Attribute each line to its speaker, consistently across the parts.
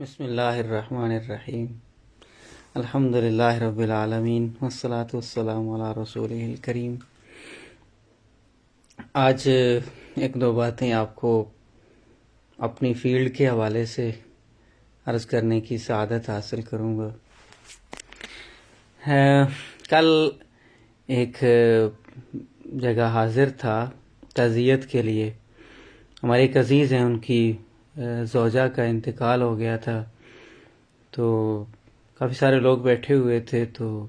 Speaker 1: بسم اللہ الرحمن الرحیم الحمد للہ رب العالمین والصلاة والسلام علی رسولہ الکریم۔ آج ایک دو باتیں آپ کو اپنی فیلڈ کے حوالے سے عرض کرنے کی سعادت حاصل کروں گا۔ کل ایک جگہ حاضر تھا تعزیت کے لیے، ہمارے ایک عزیز ہیں، ان کی زوجہ کا انتقال ہو گیا تھا، تو کافی سارے لوگ بیٹھے ہوئے تھے، تو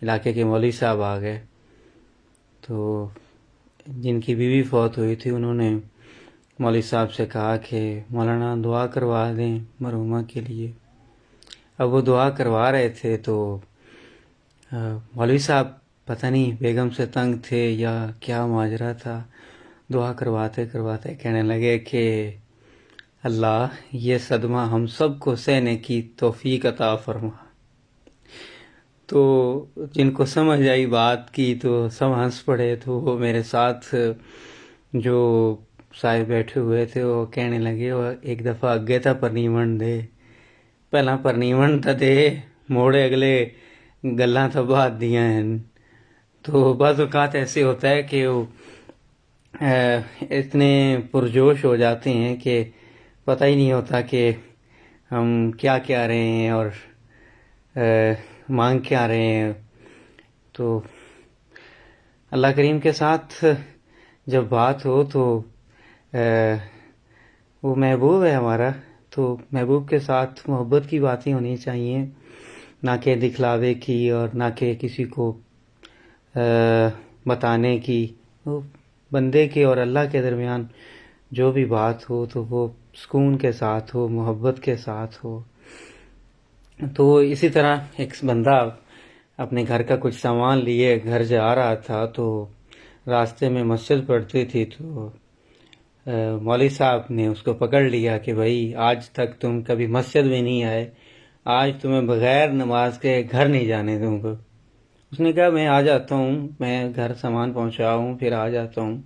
Speaker 1: علاقے کے مولوی صاحب آ گئے، تو جن کی بیوی فوت ہوئی تھی انہوں نے مولوی صاحب سے کہا کہ مولانا دعا کروا دیں مرحومہ کے لیے۔ اب وہ دعا کروا رہے تھے تو مولوی صاحب پتہ نہیں بیگم سے تنگ تھے یا کیا ماجرا تھا، دعا کرواتے کرواتے کہنے لگے کہ اللہ یہ صدمہ ہم سب کو سہنے کی توفیق عطا فرما۔ تو جن کو سمجھ آئی بات کی تو سب ہنس پڑے، تو وہ میرے ساتھ جو صاحب بیٹھے ہوئے تھے وہ کہنے لگے وہ ایک دفعہ اگے تا پرنیون دے، پہلا پرنیون تا دے موڑے اگلے گلاں تا بعد دیاں ہیں۔ تو بعض اوقات ایسے ہوتا ہے کہ وہ اتنے پرجوش ہو جاتے ہیں کہ پتہ ہی نہیں ہوتا کہ ہم کیا کیا رہے ہیں اور مانگ کیا رہے ہیں۔ تو اللہ کریم کے ساتھ جب بات ہو تو وہ محبوب ہے ہمارا، تو محبوب کے ساتھ محبت کی باتیں ہونی چاہیے، نہ کہ دکھلاوے کی اور نہ کہ کسی کو بتانے کی۔ وہ بندے کے اور اللہ کے درمیان جو بھی بات ہو تو وہ سکون کے ساتھ ہو، محبت کے ساتھ ہو۔ تو اسی طرح ایک بندہ اپنے گھر کا کچھ سامان لیے گھر جا رہا تھا، تو راستے میں مسجد پڑتی تھی، تو مولوی صاحب نے اس کو پکڑ لیا کہ بھائی آج تک تم کبھی مسجد میں نہیں آئے، آج تمہیں بغیر نماز کے گھر نہیں جانے دوں گا۔ اس نے کہا میں آ جاتا ہوں، میں گھر سامان پہنچاؤں پھر آ جاتا ہوں۔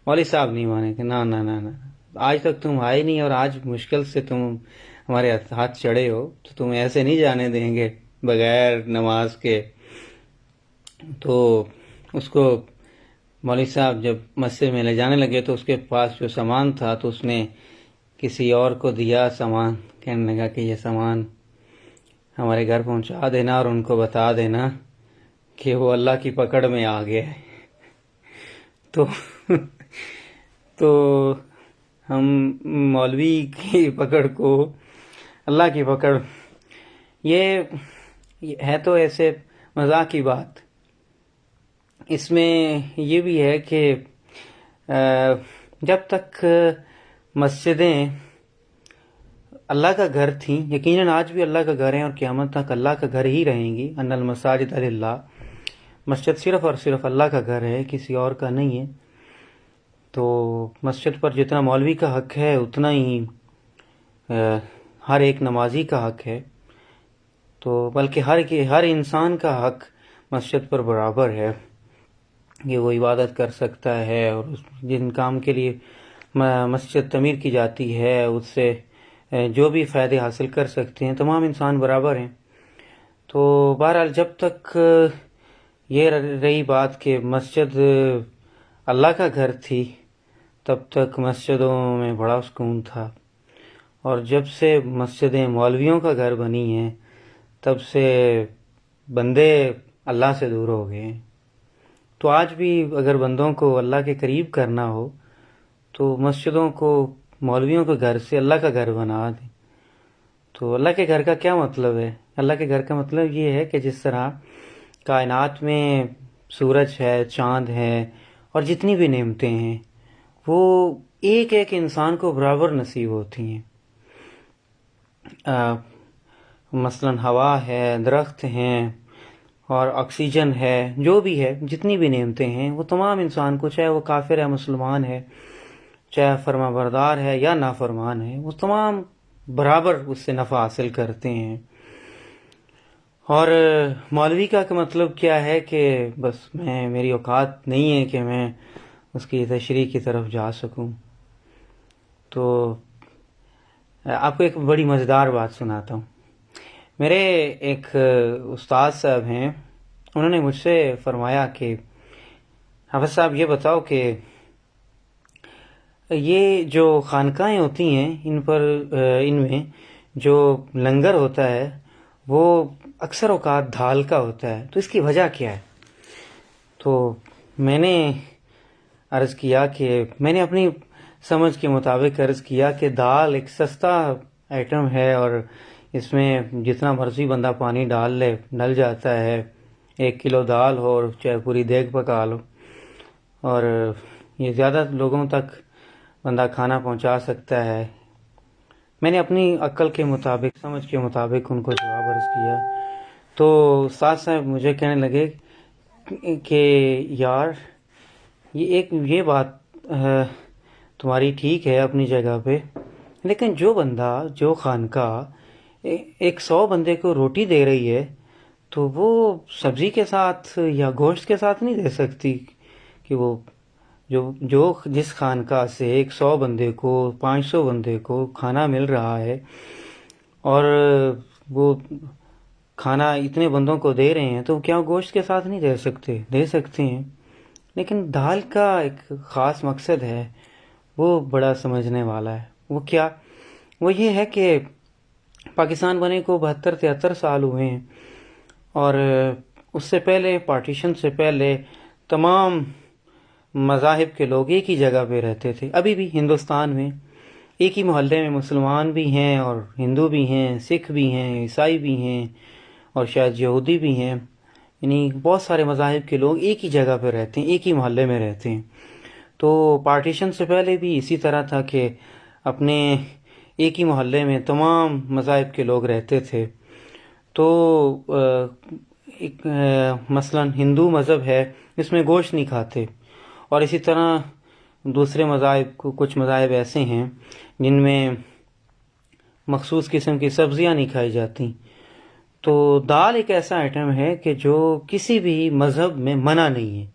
Speaker 1: مولوی صاحب نہیں مانے کہ نہ نہ نہ نہ، آج تک تم آئے نہیں اور آج مشکل سے تم ہمارے ہاتھ چڑھے ہو، تو تم ایسے نہیں جانے دیں گے بغیر نماز کے۔ تو اس کو مولوی صاحب جب مسجد میں لے جانے لگے تو اس کے پاس جو سامان تھا تو اس نے کسی اور کو دیا سامان، کہنے لگا کہ یہ سامان ہمارے گھر پہنچا دینا اور ان کو بتا دینا کہ وہ اللہ کی پکڑ میں آ گیا ہے۔ تو ہم مولوی کی پکڑ کو، اللہ کی پکڑ، یہ ہے تو ایسے مذاق کی بات۔ اس میں یہ بھی ہے کہ جب تک مسجدیں اللہ کا گھر تھیں، یقیناً آج بھی اللہ کا گھر ہیں اور قیامت تک اللہ کا گھر ہی رہیں گی۔ ان المساجد للہ، مسجد صرف اور صرف اللہ کا گھر ہے، کسی اور کا نہیں ہے۔ تو مسجد پر جتنا مولوی کا حق ہے اتنا ہی ہر ایک نمازی کا حق ہے، تو بلکہ ہر انسان کا حق مسجد پر برابر ہے کہ وہ عبادت کر سکتا ہے، اور جن کام کے لیے مسجد تعمیر کی جاتی ہے اس سے جو بھی فائدے حاصل کر سکتے ہیں، تمام انسان برابر ہیں۔ تو بہرحال جب تک یہ رہی بات کہ مسجد اللہ کا گھر تھی تب تک مسجدوں میں بڑا سکون تھا، اور جب سے مسجدیں مولویوں کا گھر بنی ہیں تب سے بندے اللہ سے دور ہو گئے ہیں۔ تو آج بھی اگر بندوں کو اللہ کے قریب کرنا ہو تو مسجدوں کو مولویوں کے گھر سے اللہ کا گھر بنا دیں۔ تو اللہ کے گھر کا کیا مطلب ہے؟ اللہ کے گھر کا مطلب یہ ہے کہ جس طرح کائنات میں سورج ہے، چاند ہے اور جتنی بھی نعمتیں ہیں وہ ایک ایک انسان کو برابر نصیب ہوتی ہیں۔ مثلا ہوا ہے، درخت ہیں اور آکسیجن ہے، جو بھی ہے، جتنی بھی نعمتیں ہیں وہ تمام انسان کو، چاہے وہ کافر ہے، مسلمان ہے، چاہے فرما بردار ہے یا نافرمان ہے، وہ تمام برابر اس سے نفع حاصل کرتے ہیں۔ اور مولوی کا مطلب کیا ہے کہ بس میری اوقات نہیں ہے کہ میں اس کی تشریح کی طرف جا سکوں۔ تو آپ کو ایک بڑی مزیدار بات سناتا ہوں. میرے ایک استاد صاحب ہیں، انہوں نے مجھ سے فرمایا کہ حافظ صاحب یہ بتاؤ کہ یہ جو خانقاہیں ہوتی ہیں ان میں جو لنگر ہوتا ہے وہ اکثر اوقات دھال کا ہوتا ہے، تو اس کی وجہ کیا ہے؟ تو میں نے عرض کیا کہ میں نے اپنی سمجھ کے مطابق عرض کیا کہ دال ایک سستا آئٹم ہے اور اس میں جتنا مرضی بندہ پانی ڈال لے ڈل جاتا ہے. 1 کلو دال ہو اور چاہے پوری دیگ پکا لو، اور یہ زیادہ لوگوں تک بندہ کھانا پہنچا سکتا ہے. میں نے اپنی عقل کے مطابق سمجھ کے مطابق ان کو جواب عرض کیا. تو استاد صاحب مجھے کہنے لگے کہ یار یہ بات تمہاری ٹھیک ہے اپنی جگہ پہ، لیکن جو بندہ جو خانقاہ 100 بندے کو روٹی دے رہی ہے تو وہ سبزی کے ساتھ یا گوشت کے ساتھ نہیں دے سکتی. کہ وہ جو جس خانقاہ سے 100 بندے کو 500 بندے کو کھانا مل رہا ہے اور وہ کھانا اتنے بندوں کو دے رہے ہیں، تو کیا گوشت کے ساتھ نہیں دے سکتے؟ دے سکتے ہیں. لیکن دال کا ایک خاص مقصد ہے، وہ بڑا سمجھنے والا ہے. وہ کیا؟ وہ یہ ہے کہ پاکستان بنے کو 72-73 سال ہوئے ہیں، اور اس سے پہلے پارٹیشن سے پہلے تمام مذاہب کے لوگ ایک ہی جگہ پہ رہتے تھے. ابھی بھی ہندوستان میں ایک ہی محلے میں مسلمان بھی ہیں اور ہندو بھی ہیں، سکھ بھی ہیں، عیسائی بھی ہیں اور شاید یہودی بھی ہیں. یعنی بہت سارے مذاہب کے لوگ ایک ہی جگہ پہ رہتے ہیں، ایک ہی محلے میں رہتے ہیں. تو پارٹیشن سے پہلے بھی اسی طرح تھا کہ اپنے ایک ہی محلے میں تمام مذاہب کے لوگ رہتے تھے. تو مثلا ہندو مذہب ہے، اس میں گوشت نہیں کھاتے، اور اسی طرح دوسرے مذاہب کو کچھ مذاہب ایسے ہیں جن میں مخصوص قسم کی سبزیاں نہیں کھائی جاتی. تو دال ایک ایسا آئٹم ہے کہ جو کسی بھی مذہب میں منع نہیں ہے.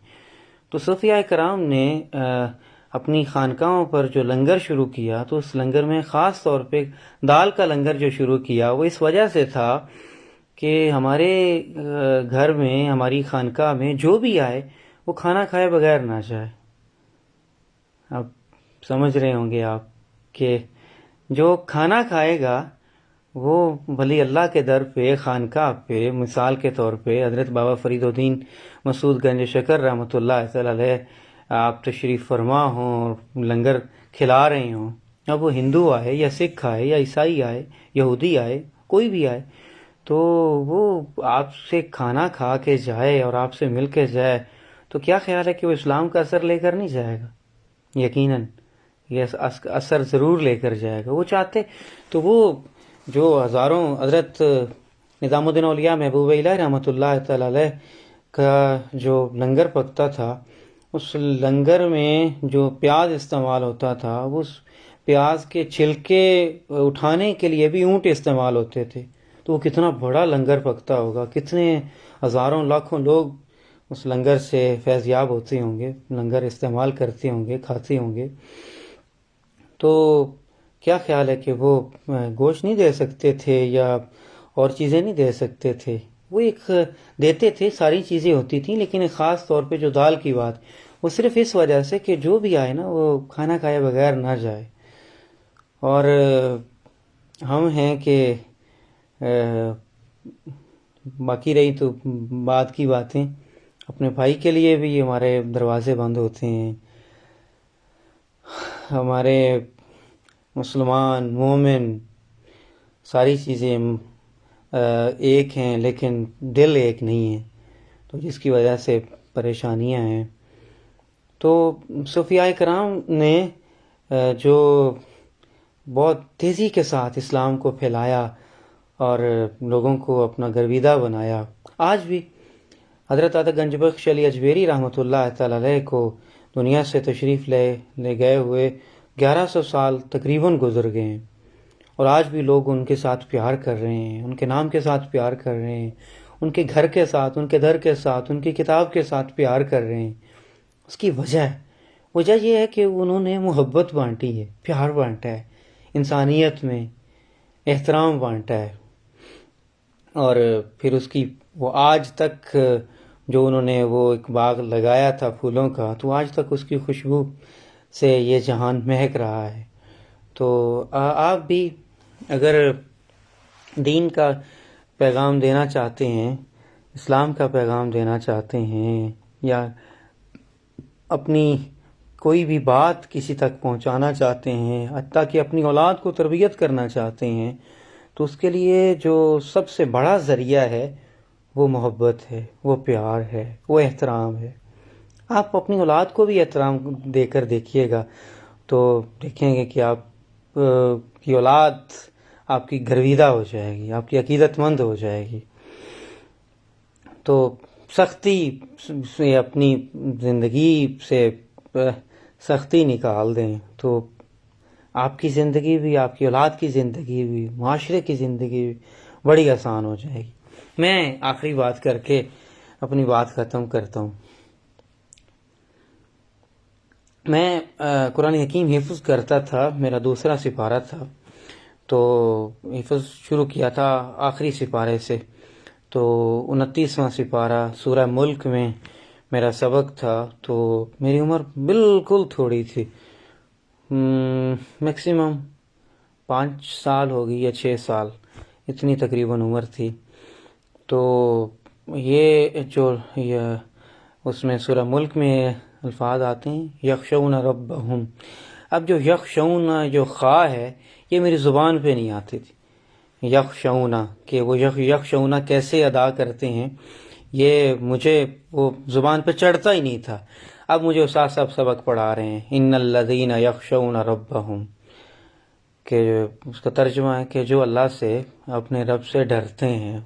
Speaker 1: تو صوفیاء کرام نے اپنی خانقاہوں پر جو لنگر شروع کیا، تو اس لنگر میں خاص طور پہ دال کا لنگر جو شروع کیا وہ اس وجہ سے تھا کہ ہمارے گھر میں، ہماری خانقاہ میں جو بھی آئے وہ کھانا کھائے بغیر نہ جائے. اب سمجھ رہے ہوں گے آپ کہ جو کھانا کھائے گا وہ ولی اللہ کے در پہ، خانقاہ پہ، مثال کے طور پہ حضرت بابا فرید الدین مسعود گنج شکر رحمۃ اللہ تعالی علیہ آپ تشریف فرما ہوں اور لنگر کھلا رہے ہوں. اب وہ ہندو آئے یا سکھ آئے یا عیسائی آئے، یہودی آئے، کوئی بھی آئے، تو وہ آپ سے کھانا کھا کے جائے اور آپ سے مل کے جائے، تو کیا خیال ہے کہ وہ اسلام کا اثر لے کر نہیں جائے گا؟ یقیناً یہ اثر ضرور لے کر جائے گا. وہ چاہتے تو وہ جو ہزاروں حضرت نظام الدین اولیاء محبوب الہی رحمۃ اللہ تعالی علیہ کا جو لنگر پکتا تھا، اس لنگر میں جو پیاز استعمال ہوتا تھا، اس پیاز کے چھلکے اٹھانے کے لیے بھی اونٹ استعمال ہوتے تھے. تو وہ کتنا بڑا لنگر پکتا ہوگا، کتنے ہزاروں لاکھوں لوگ اس لنگر سے فیض یاب ہوتے ہوں گے، لنگر استعمال کرتے ہوں گے، کھاتے ہوں گے. تو کیا خیال ہے کہ وہ گوشت نہیں دے سکتے تھے یا اور چیزیں نہیں دے سکتے تھے؟ وہ ایک دیتے تھے، ساری چیزیں ہوتی تھیں، لیکن ایک خاص طور پہ جو دال کی بات، وہ صرف اس وجہ سے کہ جو بھی آئے نا وہ کھانا کھائے بغیر نہ جائے. اور ہم ہیں کہ باقی رہی تو بعد کی باتیں، اپنے بھائی کے لیے بھی ہمارے دروازے بند ہوتے ہیں. ہمارے مسلمان، مومن، ساری چیزیں ایک ہیں لیکن دل ایک نہیں ہے، تو جس کی وجہ سے پریشانیاں ہیں. تو صوفیاء کرام نے جو بہت تیزی کے ساتھ اسلام کو پھیلایا اور لوگوں کو اپنا گرویدہ بنایا. آج بھی حضرت عطا گنج بخش علی اجمیری رحمۃ اللہ تعالی علیہ کو دنیا سے تشریف لے گئے ہوئے 1100 سال تقریباً گزر گئے ہیں، اور آج بھی لوگ ان کے ساتھ پیار کر رہے ہیں، ان کے نام کے ساتھ پیار کر رہے ہیں، ان کے گھر کے ساتھ، ان کے در کے ساتھ، ان کی کتاب کے ساتھ پیار کر رہے ہیں. اس کی وجہ یہ ہے کہ انہوں نے محبت بانٹی ہے، پیار بانٹا ہے انسانیت میں، احترام بانٹا ہے، اور پھر اس کی وہ آج تک جو انہوں نے وہ ایک باغ لگایا تھا پھولوں کا، تو آج تک اس کی خوشبو سے یہ جہان مہک رہا ہے۔ تو آپ بھی اگر دین کا پیغام دینا چاہتے ہیں، اسلام کا پیغام دینا چاہتے ہیں، یا اپنی کوئی بھی بات کسی تک پہنچانا چاہتے ہیں، حتیٰ کہ اپنی اولاد کو تربیت کرنا چاہتے ہیں، تو اس کے لیے جو سب سے بڑا ذریعہ ہے وہ محبت ہے، وہ پیار ہے، وہ احترام ہے۔ آپ اپنی اولاد کو بھی احترام دے کر دیکھیے گا تو دیکھیں گے کہ آپ کی اولاد آپ کی گرویدہ ہو جائے گی، آپ کی عقیدت مند ہو جائے گی۔ تو سختی سے اپنی زندگی سے سختی نکال دیں تو آپ کی زندگی بھی، آپ کی اولاد کی زندگی بھی، معاشرے کی زندگی بھی بڑی آسان ہو جائے گی۔ میں آخری بات کر کے اپنی بات ختم کرتا ہوں۔ میں قرآن حکیم حفظ کرتا تھا، میرا دوسرا سپارہ تھا، تو حفظ شروع کیا تھا آخری سپارے سے، تو 29واں سپارہ سورہ ملک میں میرا سبق تھا۔ تو میری عمر بالکل تھوڑی تھی، میکسیمم 5 سال ہوگی یا 6 سال، اتنی تقریباً عمر تھی۔ تو یہ جو اس میں سورہ ملک میں الفاظ آتے ہیں یخشون ربہم، اب جو یخشون جو خا ہے یہ میری زبان پہ نہیں آتی تھی، یخشون کہ وہ یخشون کیسے ادا کرتے ہیں، یہ مجھے وہ زبان پہ چڑھتا ہی نہیں تھا۔ اب مجھے استاد صاحب سبق پڑھا رہے ہیں ان الذین یخشون ربہم، کہ اس کا ترجمہ ہے کہ جو اللہ سے، اپنے رب سے ڈرتے ہیں،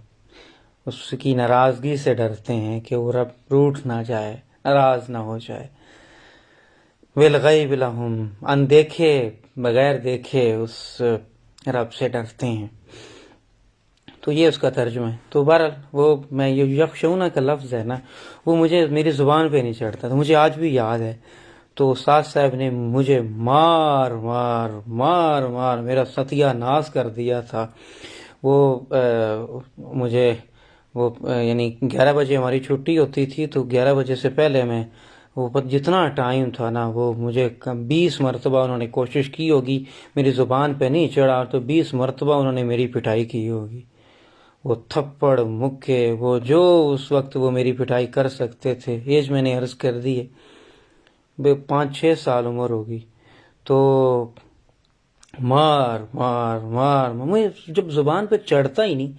Speaker 1: اس کی ناراضگی سے ڈرتے ہیں کہ وہ رب روٹھ نہ جائے، ناراض نہ ہو جائے۔ بالغیب لہم، اندیکھے بغیر دیکھے اس رب سے ڈرتے ہیں۔ تو یہ اس کا ترجمہ ہے۔ تو بہرحال وہ میں یہ یخشونہ کا لفظ ہے نا، وہ مجھے میری زبان پہ نہیں چڑھتا تھا، مجھے آج بھی یاد ہے۔ تو استاد صاحب نے مجھے مار مار مار مار میرا ستیہ ناش کر دیا تھا۔ وہ مجھے وہ یعنی 11 بجے ہماری چھٹی ہوتی تھی، تو 11 بجے سے پہلے میں وہ جتنا ٹائم تھا نا، وہ مجھے 20 مرتبہ انہوں نے کوشش کی ہوگی، میری زبان پہ نہیں چڑھا تو 20 مرتبہ انہوں نے میری پٹائی کی ہوگی۔ وہ تھپڑ مکے، وہ جو اس وقت وہ میری پٹائی کر سکتے تھے، ایج میں نے عرض کر دی ہے 5-6 سال عمر ہوگی۔ تو مار مار مار مجھے جب زبان پہ چڑھتا ہی نہیں،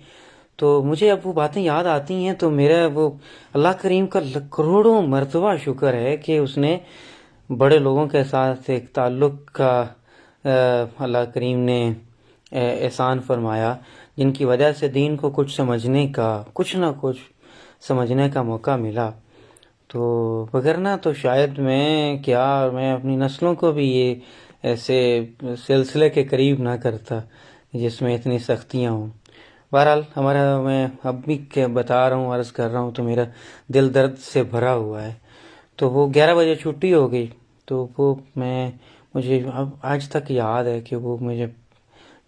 Speaker 1: تو مجھے اب وہ باتیں یاد آتی ہیں تو میرا وہ اللہ کریم کا کروڑوں مرتبہ شکر ہے کہ اس نے بڑے لوگوں کے ساتھ ایک تعلق کا اللہ کریم نے احسان فرمایا، جن کی وجہ سے دین کو کچھ سمجھنے کا، کچھ نہ کچھ سمجھنے کا موقع ملا۔ تو وگرنہ تو شاید میں اپنی نسلوں کو بھی یہ ایسے سلسلے کے قریب نہ کرتا جس میں اتنی سختیاں ہوں۔ بہرحال میں اب بھی بتا رہا ہوں، عرض کر رہا ہوں تو میرا دل درد سے بھرا ہوا ہے۔ تو وہ 11 بجے چھٹی ہو گئی، تو وہ مجھے اب آج تک یاد ہے کہ وہ مجھے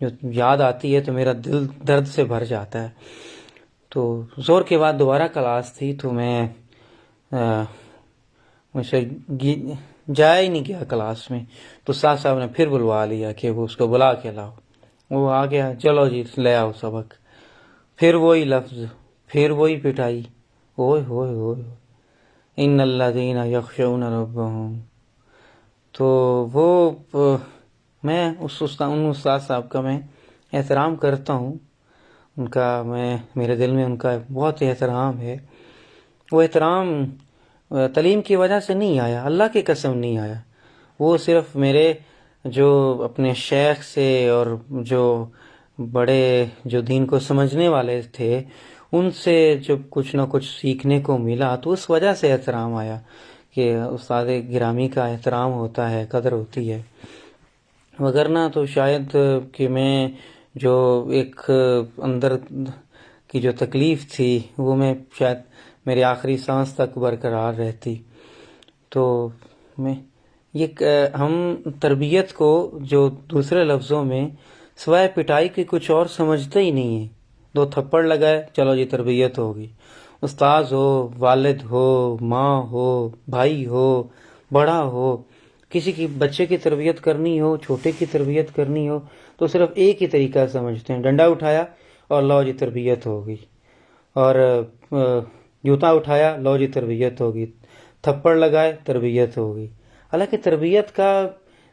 Speaker 1: جو یاد آتی ہے تو میرا دل درد سے بھر جاتا ہے۔ تو زور کے بعد دوبارہ کلاس تھی، تو مجھ سے جایا ہی نہیں گیا کلاس میں، تو استاد صاحب نے پھر بلوا لیا کہ وہ اس کو بلا کے لاؤ۔ وہ آ گیا، چلو جی لے آؤ سبق، پھر وہی لفظ، پھر وہی پٹائی، اوئے ہوئے ہوئے ان الذین یخشون ربہم۔ تو وہ میں ان استاد صاحب کا میں احترام کرتا ہوں، ان کا میرے دل میں ان کا بہت احترام ہے۔ وہ احترام تعلیم کی وجہ سے نہیں آیا، اللہ کی قسم نہیں آیا، وہ صرف میرے جو اپنے شیخ سے اور جو بڑے جو دین کو سمجھنے والے تھے ان سے جب کچھ نہ کچھ سیکھنے کو ملا تو اس وجہ سے احترام آیا کہ استاد گرامی کا احترام ہوتا ہے، قدر ہوتی ہے۔ وگرنہ تو شاید کہ میں جو ایک اندر کی جو تکلیف تھی وہ میں شاید میری آخری سانس تک برقرار رہتی۔ تو ہم تربیت کو جو دوسرے لفظوں میں سوائے پٹائی کے کچھ اور سمجھتے ہی نہیں ہیں. 2 تھپڑ لگائے چلو جی تربیت ہوگی. استاذ ہو، والد ہو، ماں ہو، بھائی ہو، بڑا ہو، کسی کی بچے کی تربیت کرنی ہو، چھوٹے کی تربیت کرنی ہو تو صرف ایک ہی طریقہ سمجھتے ہیں. ڈنڈا اٹھایا اور لو جی تربیت ہوگی، اور جوتا اٹھایا لو جی تربیت ہوگی، تھپڑ لگائے تربیت ہوگی. حالانکہ تربیت کا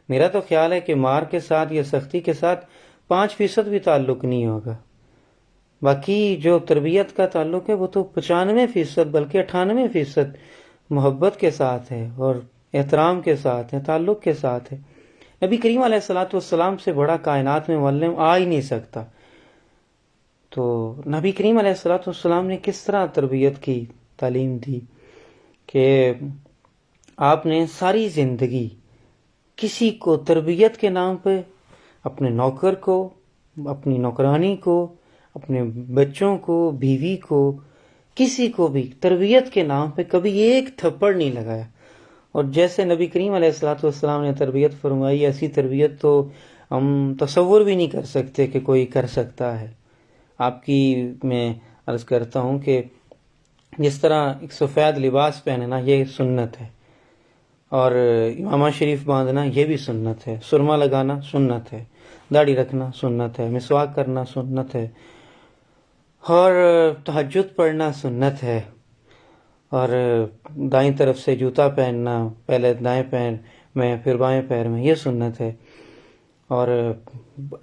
Speaker 1: میرا تو خیال ہے کہ مار کے ساتھ یا سختی کے ساتھ 5% بھی تعلق نہیں ہوگا. باقی جو تربیت کا تعلق ہے وہ تو 95% بلکہ 98% محبت کے ساتھ ہے اور احترام کے ساتھ ہے، تعلق کے ساتھ ہے. نبی کریم علیہ الصلوۃ والسلام سے بڑا کائنات میں معلم آ ہی نہیں سکتا. تو نبی کریم علیہ الصلوۃ والسلام نے کس طرح تربیت کی تعلیم دی کہ آپ نے ساری زندگی کسی کو تربیت کے نام پہ، اپنے نوکر کو، اپنی نوکرانی کو، اپنے بچوں کو، بیوی کو، کسی کو بھی تربیت کے نام پہ کبھی ایک تھپڑ نہیں لگایا. اور جیسے نبی کریم علیہ الصلوۃ والسلام نے تربیت فرمائی، ایسی تربیت تو ہم تصور بھی نہیں کر سکتے کہ کوئی کر سکتا ہے. آپ کی میں عرض کرتا ہوں کہ جس طرح ایک سفید لباس پہننا یہ سنت ہے، اور امامہ شریف باندھنا یہ بھی سنت ہے، سرما لگانا سنت ہے، داڑھی رکھنا سنت ہے، مسواک کرنا سنت ہے، اور تہجد پڑھنا سنت ہے، اور دائیں طرف سے جوتا پہننا، پہلے دائیں پیر میں پھر بائیں پیر میں، یہ سنت ہے. اور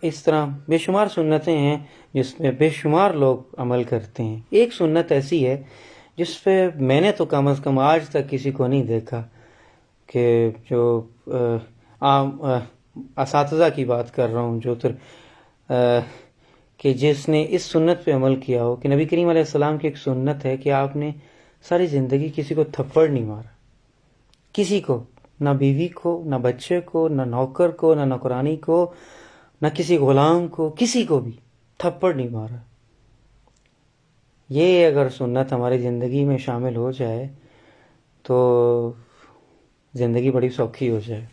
Speaker 1: اس طرح بے شمار سنتیں ہیں جس میں بے شمار لوگ عمل کرتے ہیں. ایک سنت ایسی ہے جس پہ میں نے تو کم از کم آج تک کسی کو نہیں دیکھا کہ جو عام اساتذہ کی بات کر رہا ہوں، جو کہ جس نے اس سنت پہ عمل کیا ہو کہ نبی کریم علیہ السلام کی ایک سنت ہے کہ آپ نے ساری زندگی کسی کو تھپڑ نہیں مارا، کسی کو، نہ بیوی کو، نہ بچے کو، نہ نوکر کو، نہ نوکرانی کو، نہ کسی غلام کو، کسی کو بھی تھپڑ نہیں مارا. یہ اگر سنت ہماری زندگی میں شامل ہو جائے تو زندگی بڑی سوکھی ہو جائے.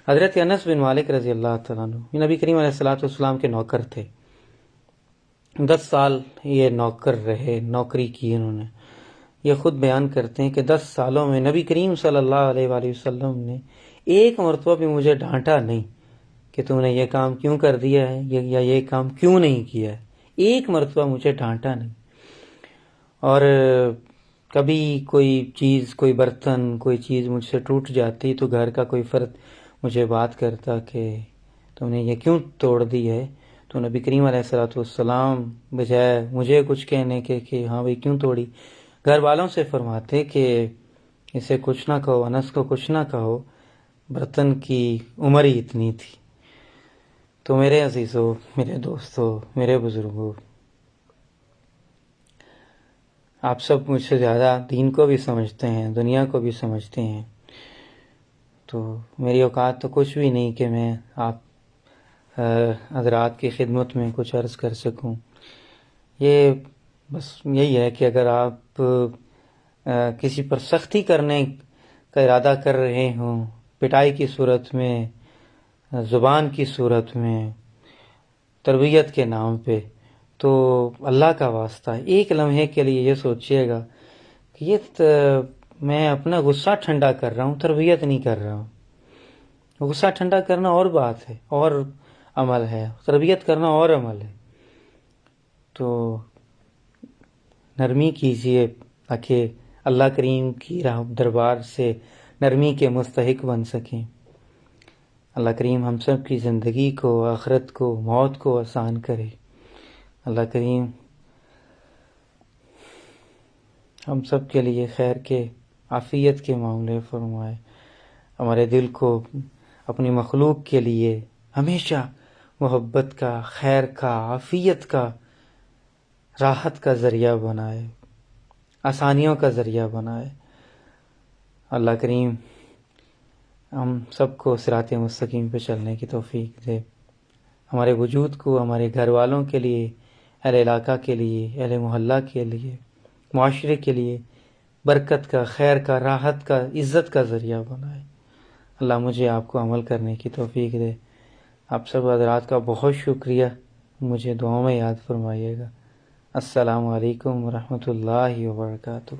Speaker 1: حضرت انس بن مالک رضی اللہ تعالیٰ عنہ یہ نبی کریم علیہ الصلوۃ والسلام کے نوکر تھے. 10 سال یہ نوکر رہے، نوکری کی انہوں نے. یہ خود بیان کرتے ہیں کہ 10 سالوں میں نبی کریم صلی اللہ علیہ وآلہ وسلم نے ایک مرتبہ بھی مجھے ڈانٹا نہیں کہ تم نے یہ کام کیوں کر دیا ہے یا یہ کام کیوں نہیں کیا ہے. ایک مرتبہ مجھے ڈانٹا نہیں. اور کبھی کوئی چیز، کوئی برتن، کوئی چیز مجھ سے ٹوٹ جاتی تو گھر کا کوئی فرد مجھے بات کرتا کہ تم نے یہ کیوں توڑ دی ہے، تو نبی کریم علیہ الصلوۃ والسلام بجائے مجھے کچھ کہنے کے کہ ہاں بھئی کیوں توڑی، گھر والوں سے فرماتے کہ اسے کچھ نہ کہو، انس کو کچھ نہ کہو، برتن کی عمر ہی اتنی تھی. تو میرے عزیزو، میرے دوستو، میرے بزرگوں، آپ سب مجھ سے زیادہ دین کو بھی سمجھتے ہیں، دنیا کو بھی سمجھتے ہیں، تو میری اوقات تو کچھ بھی نہیں کہ میں آپ حضرات کی خدمت میں کچھ عرض کر سکوں. یہ بس یہی ہے کہ اگر آپ کسی پر سختی کرنے کا ارادہ کر رہے ہوں، پٹائی کی صورت میں، زبان کی صورت میں، تربیت کے نام پہ، تو اللہ کا واسطہ ایک لمحے کے لیے یہ سوچئے گا کہ یہ میں اپنا غصہ ٹھنڈا کر رہا ہوں، تربیت نہیں کر رہا ہوں. غصہ ٹھنڈا کرنا اور بات ہے، اور عمل ہے، تربیت کرنا اور عمل ہے. تو نرمی کیجئے تاکہ اللہ کریم کی دربار سے نرمی کے مستحق بن سکیں. اللہ کریم ہم سب کی زندگی کو، آخرت کو، موت کو آسان کرے. اللہ کریم ہم سب کے لیے خیر کے، عافیت کے معاملے فرمائے. ہمارے دل کو اپنی مخلوق کے لیے ہمیشہ محبت کا، خیر کا، عافیت کا، راحت کا ذریعہ بنائے، آسانیوں کا ذریعہ بنائے. اللہ کریم ہم سب کو صراط مستقیم پہ چلنے کی توفیق دے. ہمارے وجود کو ہمارے گھر والوں کے لیے، اہل علاقہ کے لیے، اہل محلہ کے لیے، معاشرے کے لیے برکت کا، خیر کا، راحت کا، عزت کا ذریعہ بنائے. اللہ مجھے آپ کو عمل کرنے کی توفیق دے. آپ سب حضرات کا بہت شکریہ، مجھے دعاؤں میں یاد فرمائیے گا۔ السلام علیکم ورحمۃ اللہ وبرکاتہ۔